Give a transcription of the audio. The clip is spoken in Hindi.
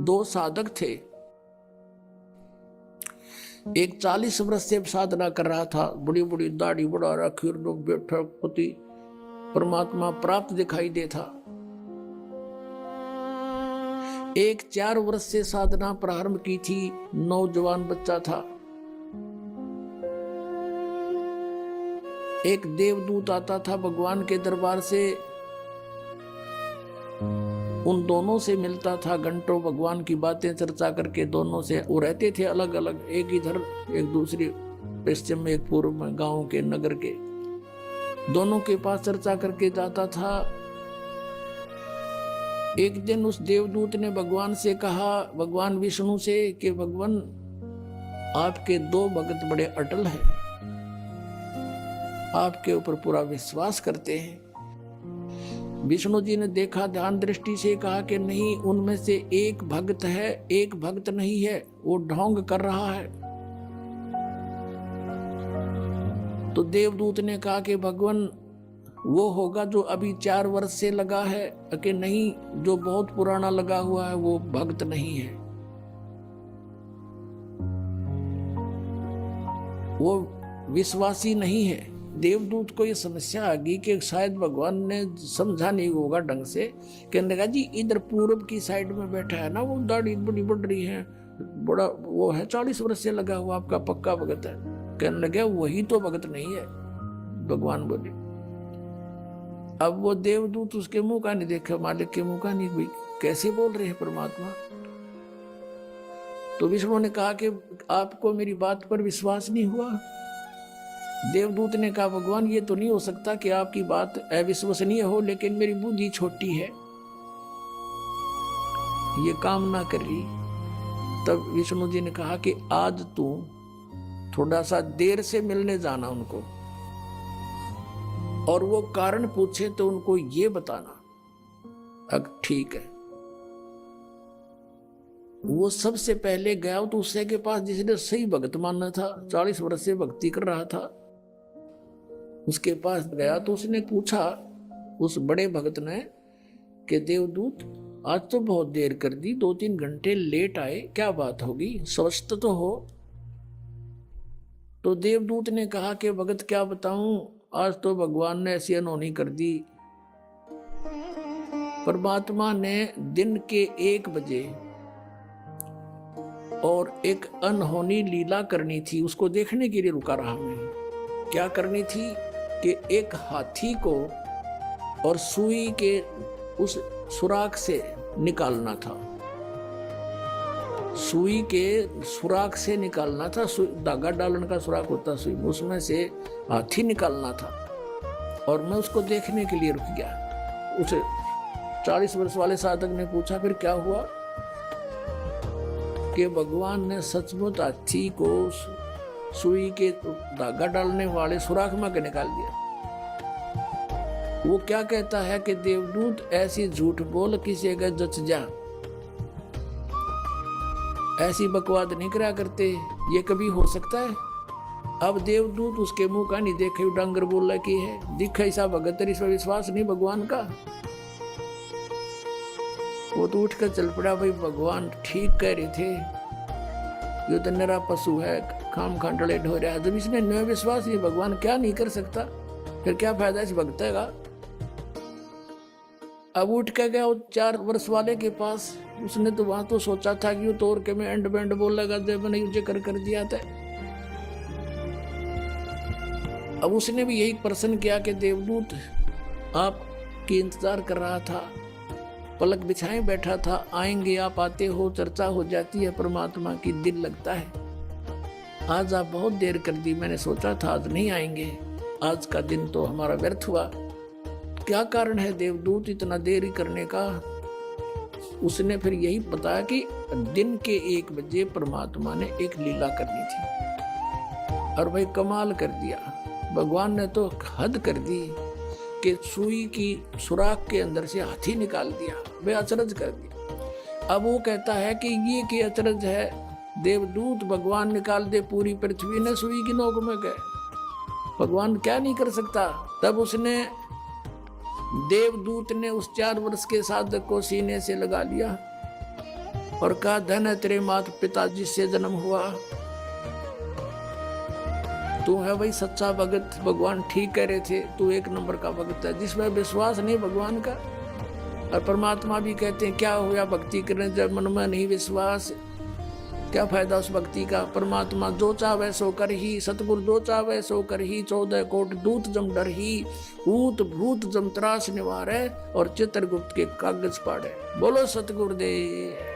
दो साधक थे। एक 40 वर्ष से साधना कर रहा था, बड़ी बड़ी दाढ़ी बढ़ा रखी और लोग बैठा पति परमात्मा प्राप्त दिखाई देता। एक 4 वर्ष से साधना प्रारंभ की थी, नौजवान बच्चा था। एक देवदूत आता था भगवान के दरबार से, उन दोनों से मिलता था, घंटों भगवान की बातें चर्चा करके दोनों से। वो रहते थे अलग अलग, एक इधर एक दूसरी पश्चिम में एक पूर्व में, गांव के नगर के। दोनों के पास चर्चा करके जाता था। एक दिन उस देवदूत ने भगवान से कहा, भगवान विष्णु से, कि भगवान आपके 2 भगत बड़े अटल हैं, आपके ऊपर पूरा विश्वास करते हैं। विष्णु जी ने देखा, ध्यान दृष्टि से कहा कि नहीं, उनमें से एक भक्त है, एक भक्त नहीं है, वो ढोंग कर रहा है। तो देवदूत ने कहा कि भगवान वो होगा जो अभी 4 वर्ष से लगा है, कि नहीं, जो बहुत पुराना लगा हुआ है वो भक्त नहीं है, वो विश्वासी नहीं है। देवदूत को ये समस्या आ गई कि शायद भगवान ने समझा नहीं होगा ढंग से। कहने लगा, जी इधर पूर्व की साइड में बैठा है ना, वो दाढ़ी बड़ी बढ़ रही है, बड़ा वो है, 40 वर्ष से लगा हुआ, आपका पक्का भगत है। कहने लगे, वही तो भगत नहीं है। भगवान बोले। अब वो देवदूत उसके मुंह का नहीं देखा, मालिक के मुंह का नहीं, भाई कैसे बोल रहे हैं परमात्मा। तो विष्णु ने कहा कि आपको मेरी बात पर विश्वास नहीं हुआ। देवदूत ने कहा, भगवान ये तो नहीं हो सकता कि आपकी बात अविश्वसनीय हो, लेकिन मेरी बुद्धि छोटी है, ये काम ना कर रही। तब विष्णु जी ने कहा कि आज तू थोड़ा सा देर से मिलने जाना उनको, और वो कारण पूछे तो उनको ये बताना। अब ठीक है। वो सबसे पहले गया तो उससे के पास जिसने सही भगत मानना था, 40 वर्ष से भक्ति कर रहा था, उसके पास गया तो उसने पूछा, उस बड़े भगत ने, कि देवदूत आज तो बहुत देर कर दी, 2-3 घंटे लेट आए, क्या बात होगी, स्वस्थ तो हो। तो देवदूत ने कहा कि भगत क्या बताऊं, आज तो भगवान ने ऐसी अनहोनी कर दी। परमात्मा ने दिन के 1 बजे और एक अनहोनी लीला करनी थी, उसको देखने के लिए रुका रहा मैं। क्या करनी थी कि एक हाथी को और सुई के उस सुराख से निकालना था, सुई के सुराख से निकालना था। धागा डालने का सुराख होता सुई, उसमें से हाथी निकालना था, और मैं उसको देखने के लिए रुक गया। उसे 40 वर्ष वाले साधक ने पूछा, फिर क्या हुआ? कि भगवान ने सचमुच हाथी को सुई के धागा डालने वाले सुराख में के निकाल दिया। वो क्या कहता है कि देवदूत ऐसी झूठ बोल किसी का जच जा, ऐसी बकवाद नहीं करा करते, ये कभी हो सकता है? अब देवदूत उसके मुंह का नहीं देखे, डांगर बोला कि है दिखा ऐसा भगत, इस पर विश्वास नहीं भगवान का। वो तो उठ कर चल पड़ा, भाई भगवान ठीक कह रहे थे, ये तो नरा पशु है, खाम खांडले ढो रहा है। जब इसने न विश्वास नहीं, भगवान क्या नहीं कर सकता, फिर क्या फायदा इस भक्त का। अब उठ के गया 4 वर्ष वाले के पास। उसने तो वहां तो सोचा था कि तोड़ के मैं एंड बैंड बोलेगा, जब मैंने युद्ध कर दिया था। अब उसने भी यही प्रश्न किया कि देवदूत आपकी इंतजार कर रहा था, पलक बिछाए बैठा था, आएंगे आप, आते हो, चर्चा हो जाती है परमात्मा की, दिल लगता है। आज आप बहुत देर कर दी, मैंने सोचा था आज नहीं आएंगे, आज का दिन तो हमारा व्यर्थ हुआ। क्या कारण है देवदूत इतना देरी करने का? उसने फिर यही बताया कि दिन के 1 बजे परमात्मा ने एक लीला करनी थी, और भाई कमाल कर दिया। भगवान ने तो हद कर दी कि सुई की सुराख के अंदर से हाथी निकाल दिया, वे अचरज कर दिया। अब वो कहता है कि ये क्या अचरज है, देवदूत भगवान निकाल दे पूरी पृथ्वी ने सुई की नोक में गए, भगवान क्या नहीं कर सकता। तब उसने देवदूत ने उस 4 वर्ष के साधक को सीने से लगा लिया और कहा, धन है तेरे माता पिता जिससे जन्म हुआ, तू है वही सच्चा भगत। भगवान ठीक कह रहे थे, तू एक नंबर का भगत है जिसमें विश्वास नहीं भगवान का। और परमात्मा भी कहते हैं, क्या होया भक्ति करने जब मन में नहीं विश्वास, क्या फायदा उस भक्ति का। परमात्मा जो चाहे सो कर ही, सतगुरु जो चाहे सो कर ही, 14 कोट दूत जम डर ही, ऊत भूत जम त्रास निवारे और चित्रगुप्त के कागज पाड़े। बोलो सतगुरुदेव।